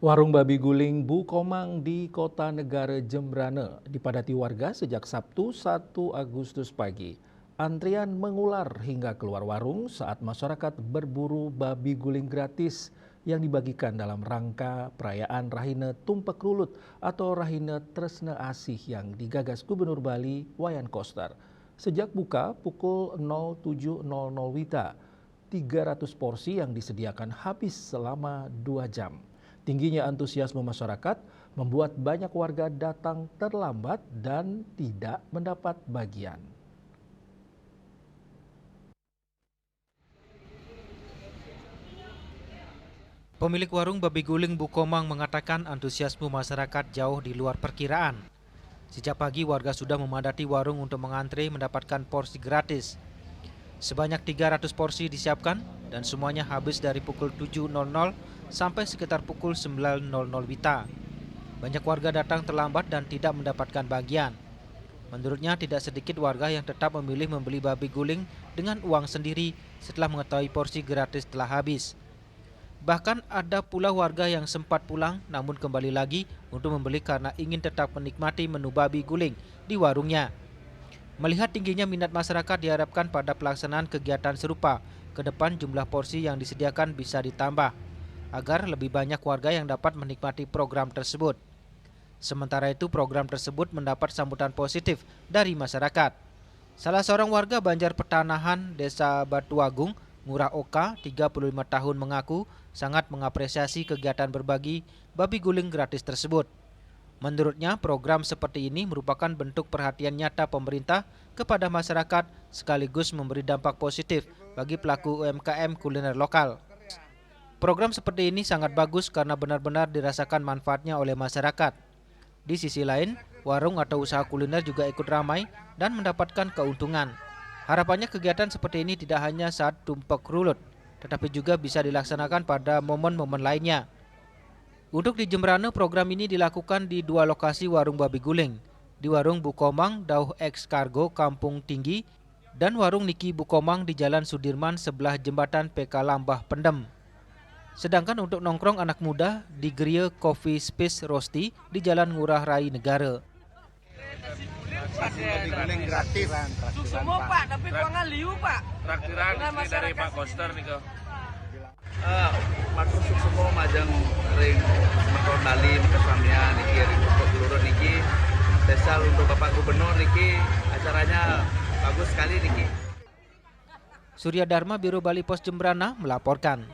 Warung babi guling Bu Komang di Kota Negara Jembrane dipadati warga sejak Sabtu 1 Agustus pagi. Antrian mengular hingga keluar warung saat masyarakat berburu babi guling gratis yang dibagikan dalam rangka perayaan Rahine Tumpek Rulut atau Rahine Tresna Asih yang digagas Gubernur Bali Wayan Koster. Sejak buka pukul 07.00 WITA, 300 porsi yang disediakan habis selama 2 jam. Tingginya antusiasme masyarakat membuat banyak warga datang terlambat dan tidak mendapat bagian. Pemilik warung babi guling Bu Komang mengatakan antusiasme masyarakat jauh di luar perkiraan. Sejak pagi warga sudah memadati warung untuk mengantre mendapatkan porsi gratis. Sebanyak 300 porsi disiapkan dan semuanya habis dari pukul 7.00 sampai sekitar pukul 9.00 WITA. Banyak warga datang terlambat dan tidak mendapatkan bagian. Menurutnya tidak sedikit warga yang tetap memilih membeli babi guling dengan uang sendiri setelah mengetahui porsi gratis telah habis. Bahkan ada pula warga yang sempat pulang namun kembali lagi untuk membeli karena ingin tetap menikmati menu babi guling di warungnya. Melihat tingginya minat masyarakat diharapkan pada pelaksanaan kegiatan serupa, ke depan jumlah porsi yang disediakan bisa ditambah, agar lebih banyak warga yang dapat menikmati program tersebut. Sementara itu program tersebut mendapat sambutan positif dari masyarakat. Salah seorang warga Banjar Pertanahan, Desa Batuagung, Ngurah Oka, 35 tahun mengaku sangat mengapresiasi kegiatan berbagi babi guling gratis tersebut. Menurutnya, program seperti ini merupakan bentuk perhatian nyata pemerintah kepada masyarakat sekaligus memberi dampak positif bagi pelaku UMKM kuliner lokal. Program seperti ini sangat bagus karena benar-benar dirasakan manfaatnya oleh masyarakat. Di sisi lain, warung atau usaha kuliner juga ikut ramai dan mendapatkan keuntungan. Harapannya kegiatan seperti ini tidak hanya saat Tumpek Rulut, tetapi juga bisa dilaksanakan pada momen-momen lainnya. Untuk di Jembrane, program ini dilakukan di 2 lokasi warung babi guling, di warung Bu Komang, Dauh X Kargo, Kampung Tinggi, dan warung Niki Bu Komang di Jalan Sudirman sebelah jembatan PK Lambah Pendem. Sedangkan untuk nongkrong anak muda di Geria Coffee Space Rosti di Jalan Ngurah Rai Negara. Babi guling gratis. Semua Pak, tapi keuangan liu Pak. Traktiran dari Pak Koster nih kau. Maksud semua majang ring Makron Bali, Makasamian, niki ring Pokok Gelurut niki. Spesial untuk Bapak Gubernur niki, acaranya bagus sekali niki. Surya Dharma, Biro Bali Pos Jembrana melaporkan.